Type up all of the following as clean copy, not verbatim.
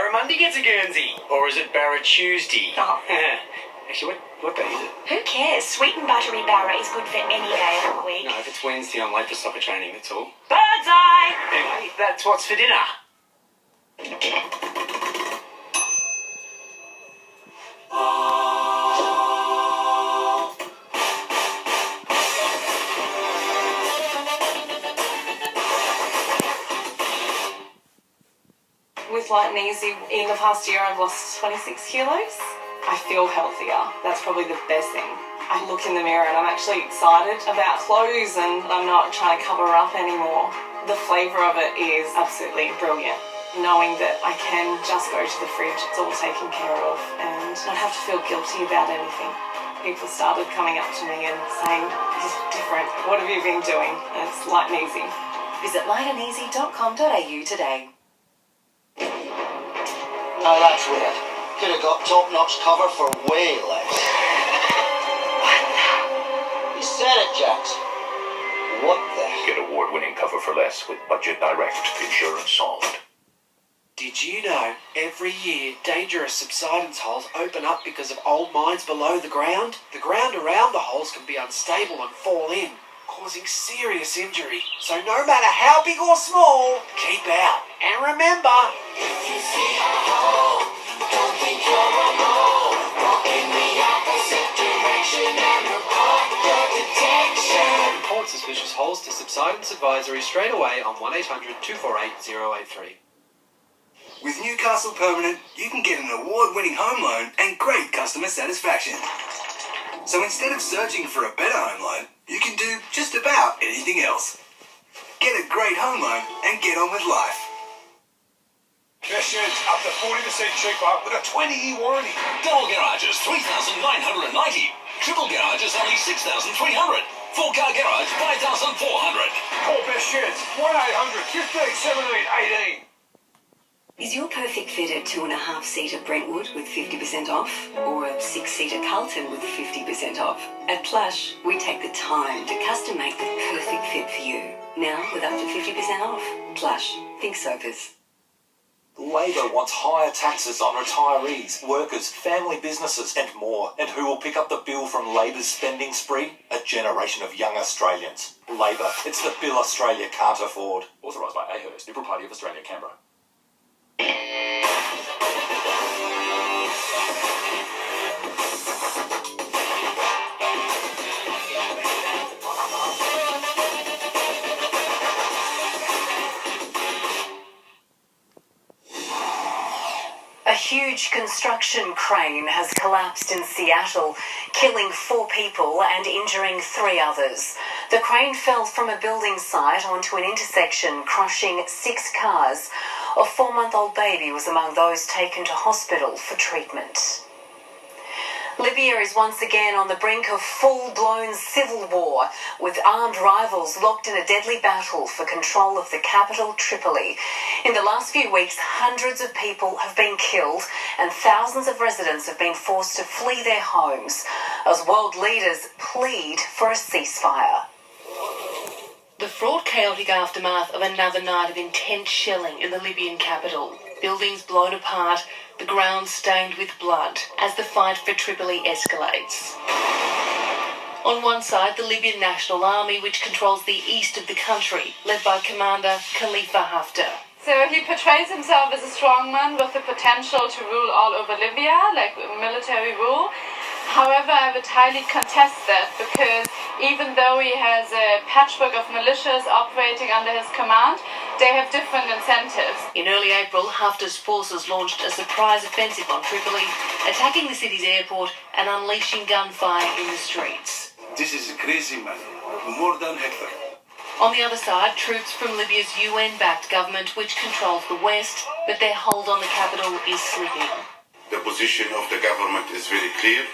Barramundi gets a Guernsey. Or is it Barra Tuesday? Oh. Actually, what day is it? Who cares? Sweet and buttery Barra is good for any day of the week. No, if it's Wednesday, I'm late for soccer training, that's all. Bird's eye! Anyway, that's what's for dinner. With Light and Easy, in the past year I've lost 26 kilos. I feel healthier. That's probably the best thing. I look in the mirror and I'm actually excited about clothes and I'm not trying to cover up anymore. The flavour of it is absolutely brilliant. Knowing that I can just go to the fridge, it's all taken care of and not have to feel guilty about anything. People started coming up to me and saying, "This is different. What have you been doing?" And it's Light and Easy. Visit lightandeasy.com.au today. Now that's weird. Could have got top-notch cover for way less. What the? You said it, Jax. What the? Get award-winning cover for less with Budget Direct insurance solved. Did you know every year dangerous subsidence holes open up because of old mines below the ground? The ground around the holes can be unstable and fall in, causing serious injury. So no matter how big or small, keep out. And remember, if you see a hole, don't think you're alone. Walk in the opposite direction and report your detection. report suspicious holes to Subsidence Advisory straight away on 1-800-248-083. With Newcastle Permanent, you can get an award-winning home loan and great customer satisfaction. So instead of searching for a better home loan, you can do just about anything else. Get a great home loan and get on with life. Best sheds up to 40% cheaper with a 20-year warranty. Double garages, $3,990. Triple garages, only $6,300. Four-car garage, $5,400. Call Best Sheds, 1-800-15-17-18. Is your perfect fit a 2.5-seater Brentwood with 50% off? Or a 6-seater Carlton with 50% off? At Plush, we take the time to custom make the perfect fit for you. Now with up to 50% off. Plush, think sofas. Labor wants higher taxes on retirees, workers, family businesses and more. And who will pick up the bill from Labor's spending spree? A generation of young Australians. Labor, it's the bill Australia can't afford. Authorised by AHERS, Liberal Party of Australia, Canberra. A huge construction crane has collapsed in Seattle, killing 4 people and injuring 3 others. The crane fell from a building site onto an intersection, crushing 6 cars. A 4-month-old baby was among those taken to hospital for treatment. Libya is once again on the brink of full-blown civil war, with armed rivals locked in a deadly battle for control of the capital, Tripoli. In the last few weeks, hundreds of people have been killed and thousands of residents have been forced to flee their homes as world leaders plead for a ceasefire. The fraught, chaotic aftermath of another night of intense shelling in the Libyan capital. Buildings blown apart, the ground stained with blood as the fight for Tripoli escalates. On one side, the Libyan National Army, which controls the east of the country, led by Commander Khalifa Haftar. So he portrays himself as a strongman with the potential to rule all over Libya, like military rule. However, I would highly contest that, because even though he has a patchwork of militias operating under his command, they have different incentives. In early April, Haftar's forces launched a surprise offensive on Tripoli, attacking the city's airport and unleashing gunfire in the streets. This is a crazy man, more than Hitler. On the other side, troops from Libya's UN-backed government, which controls the west, but their hold on the capital is slipping. The position of the government is very clear.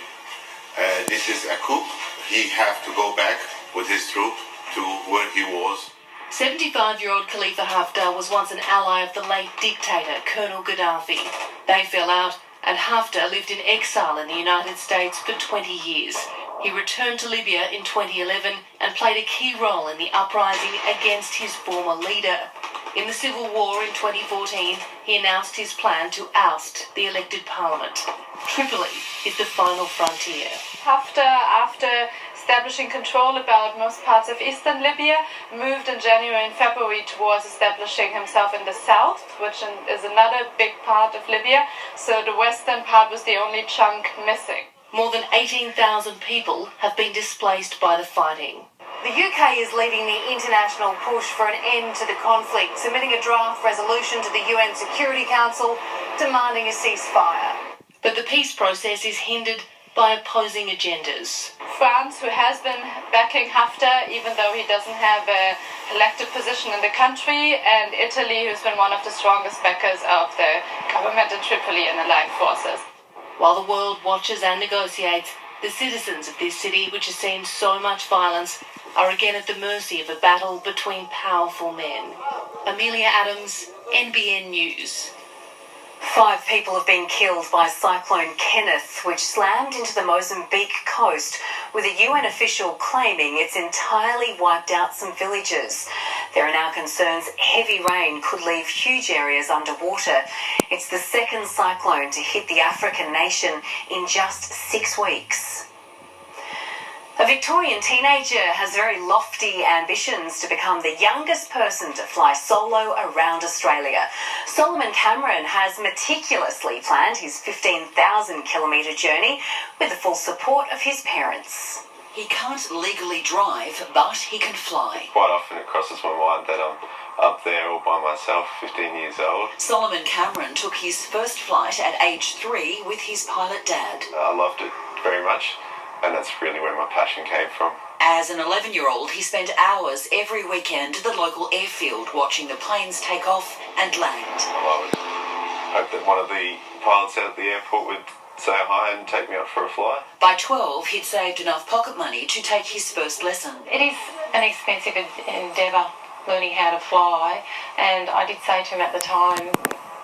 This is a coup. He has to go back with his troop to where he was. 75-year-old Khalifa Haftar was once an ally of the late dictator, Colonel Gaddafi. They fell out, and Haftar lived in exile in the United States for 20 years. He returned to Libya in 2011 and played a key role in the uprising against his former leader. In the civil war in 2014, he announced his plan to oust the elected parliament. Tripoli is the final frontier. Haftar, after establishing control about most parts of eastern Libya, moved in January and February towards establishing himself in the south, which is another big part of Libya. So the western part was the only chunk missing. More than 18,000 people have been displaced by the fighting. The UK is leading the international push for an end to the conflict, submitting a draft resolution to the UN Security Council demanding a ceasefire. But the peace process is hindered by opposing agendas. France, who has been backing Haftar, even though he doesn't have an elected position in the country, and Italy, who's been one of the strongest backers of the government in Tripoli and allied forces. While the world watches and negotiates, the citizens of this city, which has seen so much violence, are again at the mercy of a battle between powerful men. Amelia Adams, NBN News. 5 people have been killed by Cyclone Kenneth, which slammed into the Mozambique coast, with a UN official claiming it's entirely wiped out some villages. There are now concerns heavy rain could leave huge areas underwater. It's the second cyclone to hit the African nation in just 6 weeks. A Victorian teenager has very lofty ambitions to become the youngest person to fly solo around Australia. Solomon Cameron has meticulously planned his 15,000-kilometre journey with the full support of his parents. He can't legally drive, but he can fly. Quite often it crosses my mind that I'm up there all by myself, 15 years old. Solomon Cameron took his first flight at age 3 with his pilot dad. I loved it very much, and that's really where my passion came from. As an 11-year-old, he spent hours every weekend at the local airfield watching the planes take off and land. I would hope that one of the pilots out at the airport would say hi and take me out for a fly. By 12, he'd saved enough pocket money to take his first lesson. It is an expensive endeavour, learning how to fly, and I did say to him at the time,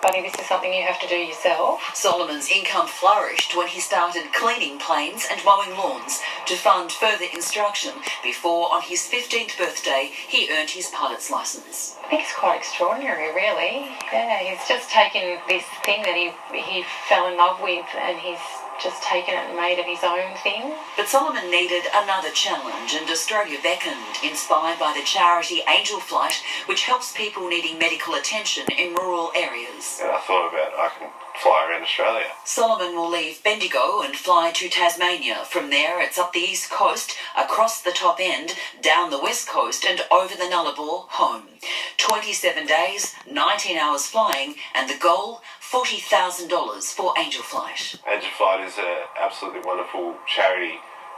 buddy, this is something you have to do yourself. Solomon's income flourished when he started cleaning planes and mowing lawns to fund further instruction before, on his 15th birthday, he earned his pilot's licence. I think it's quite extraordinary, really. Yeah, he's just taken this thing that he fell in love with, and he's just taken it and made it his own thing. But Solomon needed another challenge, and Australia beckoned, inspired by the charity Angel Flight, which helps people needing medical attention in rural areas. And I thought about I can fly around Australia. Solomon will leave Bendigo and fly to Tasmania. From there, it's up the east coast, across the top end, down the west coast, and over the Nullarbor, home. 27 days, 19 hours flying, and the goal, $40,000 for Angel Flight. Angel Flight is an absolutely wonderful charity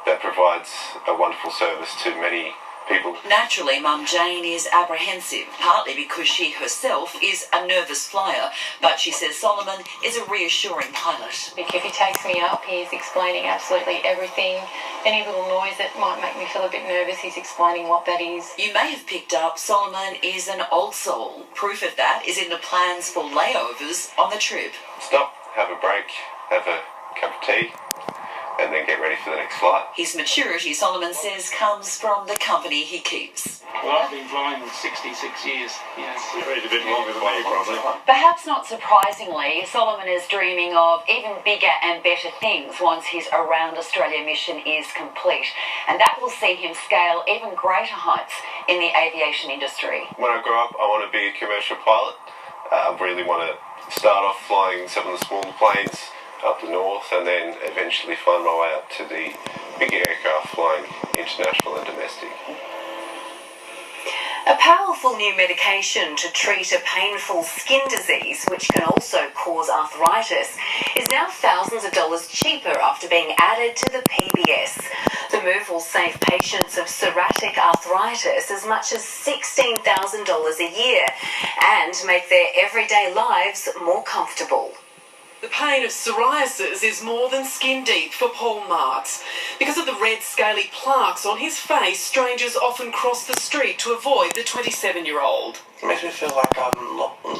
that provides a wonderful service to many people. Naturally, Mum Jane is apprehensive, partly because she herself is a nervous flyer, but she says Solomon is a reassuring pilot. If he takes me up, he's explaining absolutely everything. Any little noise that might make me feel a bit nervous, he's explaining what that is. You may have picked up Solomon is an old soul. Proof of that is in the plans for layovers on the trip. Stop, have a break, have a cup of tea, and then get ready for the next flight. His maturity, Solomon says, comes from the company he keeps. Well, I've been flying 66 years. Yes. He's a bit longer than me, probably. Perhaps not surprisingly, Solomon is dreaming of even bigger and better things once his Around Australia mission is complete. And that will see him scale even greater heights in the aviation industry. When I grow up, I want to be a commercial pilot. I really want to start off flying some of the smaller planes up the north, and then eventually find my way up to the big aircraft flying international and domestic. A powerful new medication to treat a painful skin disease, which can also cause arthritis, is now thousands of dollars cheaper after being added to the PBS. The move will save patients of psoriatic arthritis as much as $16,000 a year and make their everyday lives more comfortable. The pain of psoriasis is more than skin deep for Paul Marks. Because of the red scaly plaques on his face, strangers often cross the street to avoid the 27-year-old. It makes me feel like I'm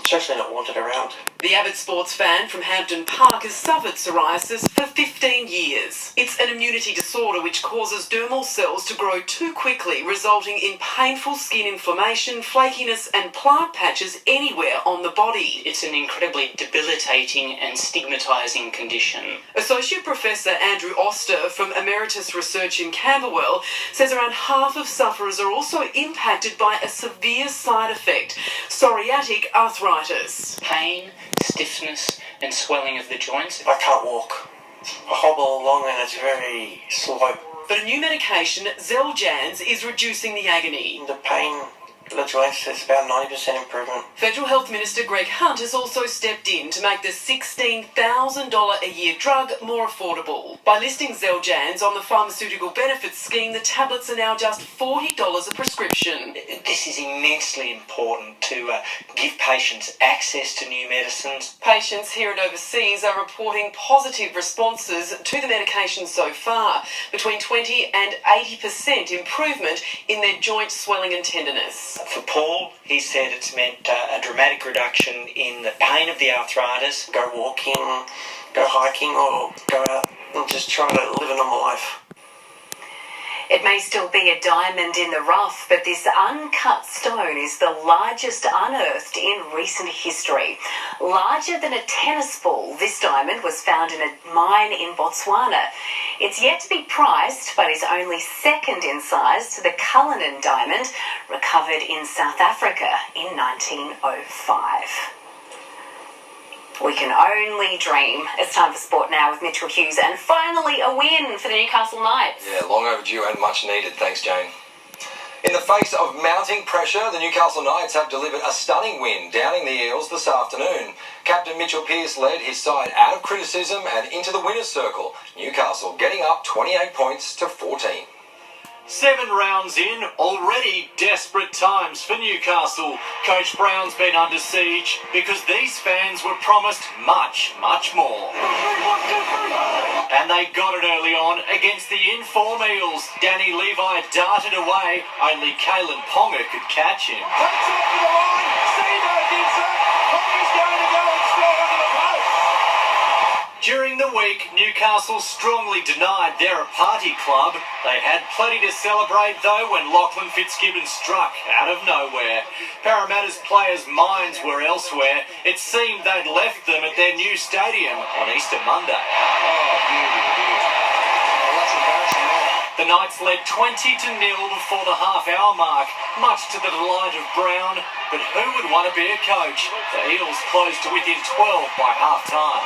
socially not wanted around. The avid sports fan from Hampden Park has suffered psoriasis for 15 years. It's an immunity disorder which causes dermal cells to grow too quickly, resulting in painful skin inflammation, flakiness and plant patches anywhere on the body. It's an incredibly debilitating and stigmatising condition. Associate Professor Andrew Oster from Emeritus Research in Camberwell says around half of sufferers are also impacted by a severe side effect, psoriatic arthritis. Pain, stiffness and swelling of the joints. I can't walk. I hobble along and it's very slow. But a new medication, Xeljanz, is reducing the agony. The pain for the joints is about 90% improvement. Federal Health Minister Greg Hunt has also stepped in to make the $16,000 a year drug more affordable. By listing Xeljanz on the pharmaceutical benefits scheme, the tablets are now just $40 a prescription. This is immensely important to give patients access to new medicines. Patients here and overseas are reporting positive responses to the medication so far, between 20 and 80% improvement in their joint swelling and tenderness. For Paul, he said it's meant a dramatic reduction in the pain of the arthritis. Go walking, go hiking, or go out and just try to live a normal life. It may still be a diamond in the rough, but this uncut stone is the largest unearthed in recent history. Larger than a tennis ball, this diamond was found in a mine in Botswana. It's yet to be priced, but is only second in size to the Cullinan diamond, recovered in South Africa in 1905. We can only dream. It's time for sport now with Mitchell Hughes, and finally a win for the Newcastle Knights. Yeah, long overdue and much needed. Thanks, Jane. In the face of mounting pressure, the Newcastle Knights have delivered a stunning win, downing the Eels this afternoon. Captain Mitchell Pearce led his side out of criticism and into the winner's circle. Newcastle getting up 28 points to 14. 7 rounds in, already desperate times for Newcastle. Coach Brown's been under siege because these fans were promised much, much more. And they got it early on against the in-form Eels. Danny Levi darted away, only Kalen Ponga could catch him. Takes it to the line, Sebo gets it, Ponga's going to go and slot under the post. During the week, Newcastle strongly denied they're a party club. They had plenty to celebrate, though, when Lachlan Fitzgibbon struck out of nowhere. Parramatta's players' minds were elsewhere. It seemed they'd left them at their new stadium on Easter Monday. The Knights led 20-0 before the half-hour mark, much to the delight of Brown. But who would want to be a coach? The Eels closed to within 12 by half-time.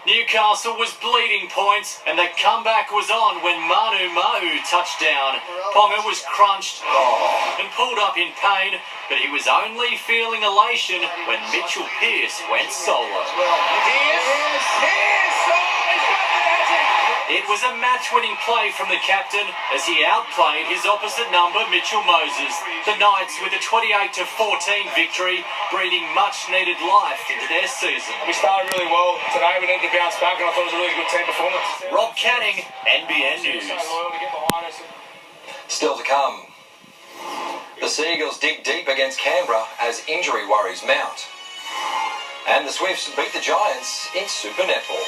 Newcastle was bleeding points, and the comeback was on when Manu Mahu touched down. Ponga was crunched and pulled up in pain, but he was only feeling elation when Mitchell Pearce went solo. It was a match-winning play from the captain as he outplayed his opposite number, Mitchell Moses. The Knights with a 28-14 victory, breathing much-needed life into their season. We started really well today. We needed to bounce back, and I thought it was a really good team performance. Rob Canning, NBN News. Still to come. The Seagulls dig deep against Canberra as injury worries mount. And the Swifts beat the Giants in Super Netball.